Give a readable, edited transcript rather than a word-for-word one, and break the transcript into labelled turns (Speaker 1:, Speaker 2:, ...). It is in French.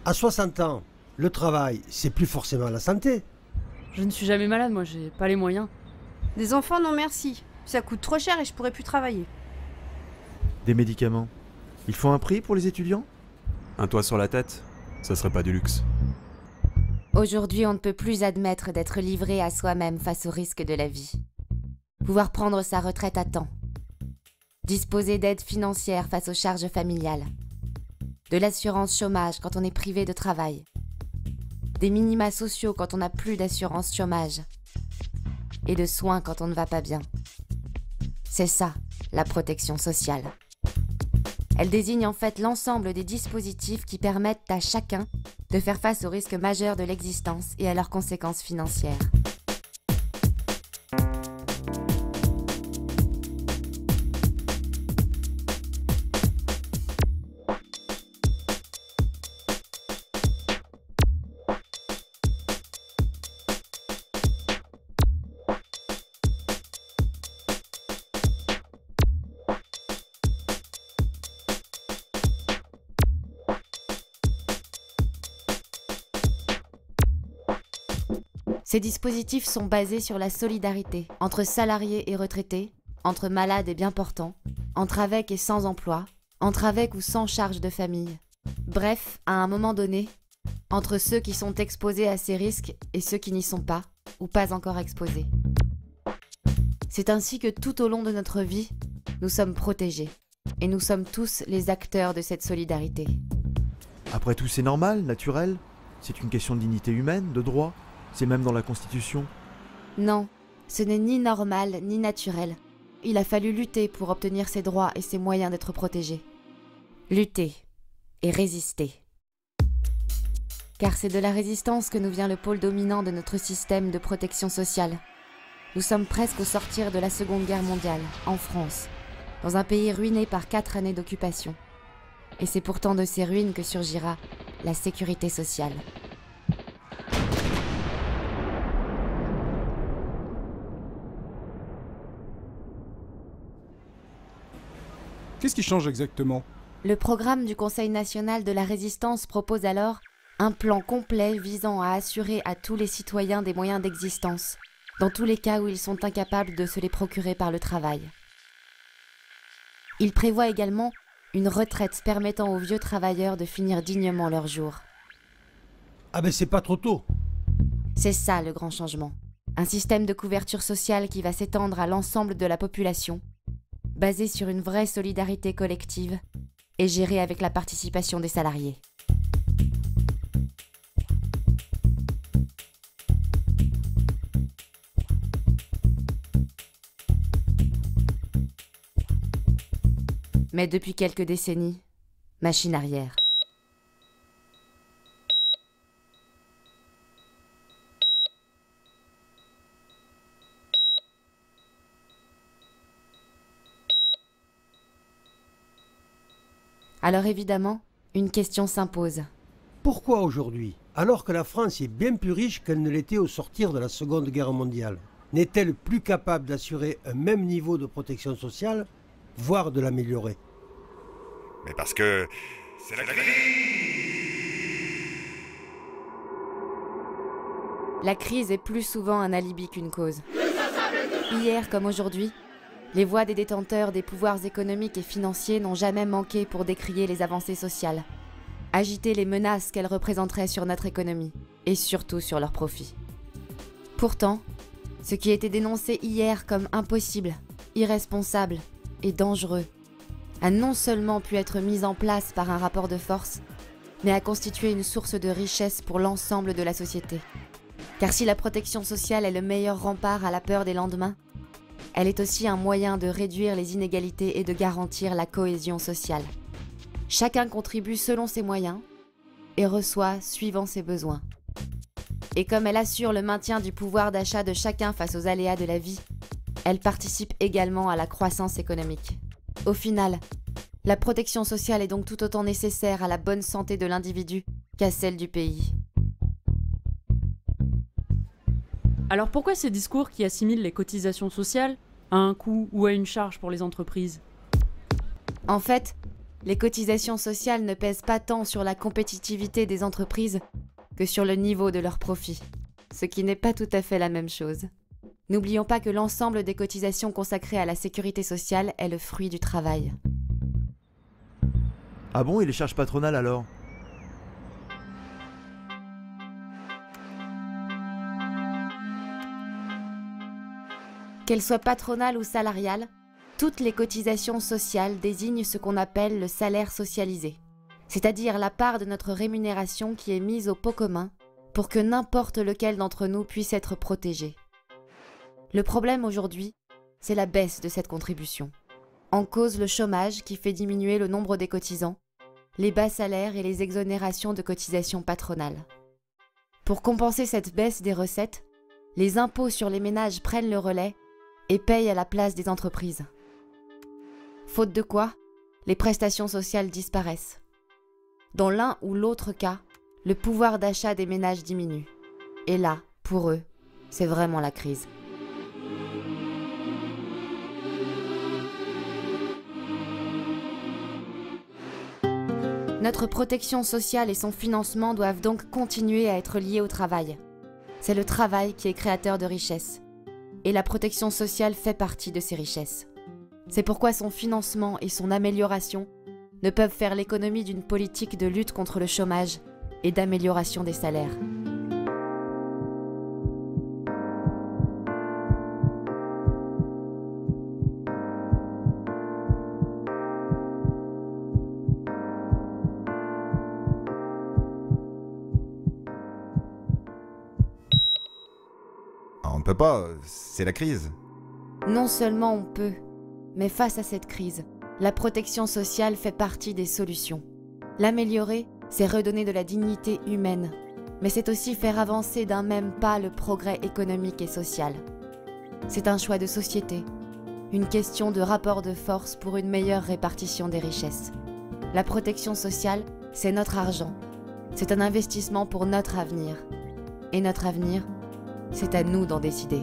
Speaker 1: À 60 ans, le travail, c'est plus forcément la santé.
Speaker 2: Je ne suis jamais malade, moi, j'ai pas les moyens.
Speaker 3: Des enfants, non merci. Ça coûte trop cher et je pourrais plus travailler.
Speaker 4: Des médicaments. Il faut un prix pour les étudiants?
Speaker 5: Un toit sur la tête, ça serait pas du luxe.
Speaker 6: Aujourd'hui, on ne peut plus admettre d'être livré à soi-même face aux risques de la vie. Pouvoir prendre sa retraite à temps. Disposer d'aides financières face aux charges familiales. De l'assurance chômage quand on est privé de travail. Des minima sociaux quand on n'a plus d'assurance chômage. Et de soins quand on ne va pas bien. C'est ça, la protection sociale. Elle désigne en fait l'ensemble des dispositifs qui permettent à chacun de faire face aux risques majeurs de l'existence et à leurs conséquences financières. Ces dispositifs sont basés sur la solidarité entre salariés et retraités, entre malades et bien portants, entre avec et sans emploi, entre avec ou sans charge de famille. Bref, à un moment donné, entre ceux qui sont exposés à ces risques et ceux qui n'y sont pas, ou pas encore exposés. C'est ainsi que tout au long de notre vie, nous sommes protégés, et nous sommes tous les acteurs de cette solidarité.
Speaker 4: Après tout, c'est normal, naturel. C'est une question de dignité humaine, de droit. C'est même dans la Constitution.
Speaker 6: Non, ce n'est ni normal ni naturel. Il a fallu lutter pour obtenir ses droits et ses moyens d'être protégés. Lutter et résister. Car c'est de la résistance que nous vient le pôle dominant de notre système de protection sociale. Nous sommes presque au sortir de la Seconde Guerre mondiale, en France, dans un pays ruiné par 4 années d'occupation. Et c'est pourtant de ces ruines que surgira la sécurité sociale.
Speaker 7: Qu'est-ce qui change exactement?
Speaker 6: Le programme du Conseil national de la résistance propose alors un plan complet visant à assurer à tous les citoyens des moyens d'existence, dans tous les cas où ils sont incapables de se les procurer par le travail. Il prévoit également une retraite permettant aux vieux travailleurs de finir dignement leurs jours.
Speaker 1: Ah ben c'est pas trop tôt.
Speaker 6: C'est ça le grand changement. Un système de couverture sociale qui va s'étendre à l'ensemble de la population, basé sur une vraie solidarité collective et géré avec la participation des salariés. Mais depuis quelques décennies, machine arrière. Alors évidemment, une question s'impose.
Speaker 1: Pourquoi aujourd'hui, alors que la France est bien plus riche qu'elle ne l'était au sortir de la Seconde Guerre mondiale, n'est-elle plus capable d'assurer un même niveau de protection sociale, voire de l'améliorer?
Speaker 8: Mais parce que c'est la crise.
Speaker 6: La crise est plus souvent un alibi qu'une cause. Hier comme aujourd'hui, les voix des détenteurs des pouvoirs économiques et financiers n'ont jamais manqué pour décrier les avancées sociales, agiter les menaces qu'elles représenteraient sur notre économie, et surtout sur leurs profits. Pourtant, ce qui était dénoncé hier comme impossible, irresponsable et dangereux, a non seulement pu être mis en place par un rapport de force, mais a constitué une source de richesse pour l'ensemble de la société. Car si la protection sociale est le meilleur rempart à la peur des lendemains, elle est aussi un moyen de réduire les inégalités et de garantir la cohésion sociale. Chacun contribue selon ses moyens et reçoit suivant ses besoins. Et comme elle assure le maintien du pouvoir d'achat de chacun face aux aléas de la vie, elle participe également à la croissance économique. Au final, la protection sociale est donc tout autant nécessaire à la bonne santé de l'individu qu'à celle du pays.
Speaker 2: Alors pourquoi ces discours qui assimilent les cotisations sociales à un coût ou à une charge pour les entreprises?
Speaker 6: En fait, les cotisations sociales ne pèsent pas tant sur la compétitivité des entreprises que sur le niveau de leurs profits, ce qui n'est pas tout à fait la même chose. N'oublions pas que l'ensemble des cotisations consacrées à la sécurité sociale est le fruit du travail.
Speaker 4: Ah bon, et les charges patronales alors?
Speaker 6: Qu'elles soient patronales ou salariales, toutes les cotisations sociales désignent ce qu'on appelle le salaire socialisé, c'est-à-dire la part de notre rémunération qui est mise au pot commun pour que n'importe lequel d'entre nous puisse être protégé. Le problème aujourd'hui, c'est la baisse de cette contribution. En cause le chômage qui fait diminuer le nombre des cotisants, les bas salaires et les exonérations de cotisations patronales. Pour compenser cette baisse des recettes, les impôts sur les ménages prennent le relais et payent à la place des entreprises. Faute de quoi, les prestations sociales disparaissent. Dans l'un ou l'autre cas, le pouvoir d'achat des ménages diminue. Et là, pour eux, c'est vraiment la crise. Notre protection sociale et son financement doivent donc continuer à être liés au travail. C'est le travail qui est créateur de richesses. Et la protection sociale fait partie de ces richesses. C'est pourquoi son financement et son amélioration ne peuvent faire l'économie d'une politique de lutte contre le chômage et d'amélioration des salaires.
Speaker 8: On ne peut pas, c'est la crise.
Speaker 6: Non seulement on peut, mais face à cette crise, la protection sociale fait partie des solutions. L'améliorer, c'est redonner de la dignité humaine, mais c'est aussi faire avancer d'un même pas le progrès économique et social. C'est un choix de société, une question de rapport de force pour une meilleure répartition des richesses. La protection sociale, c'est notre argent. C'est un investissement pour notre avenir. Et notre avenir, c'est à nous d'en décider.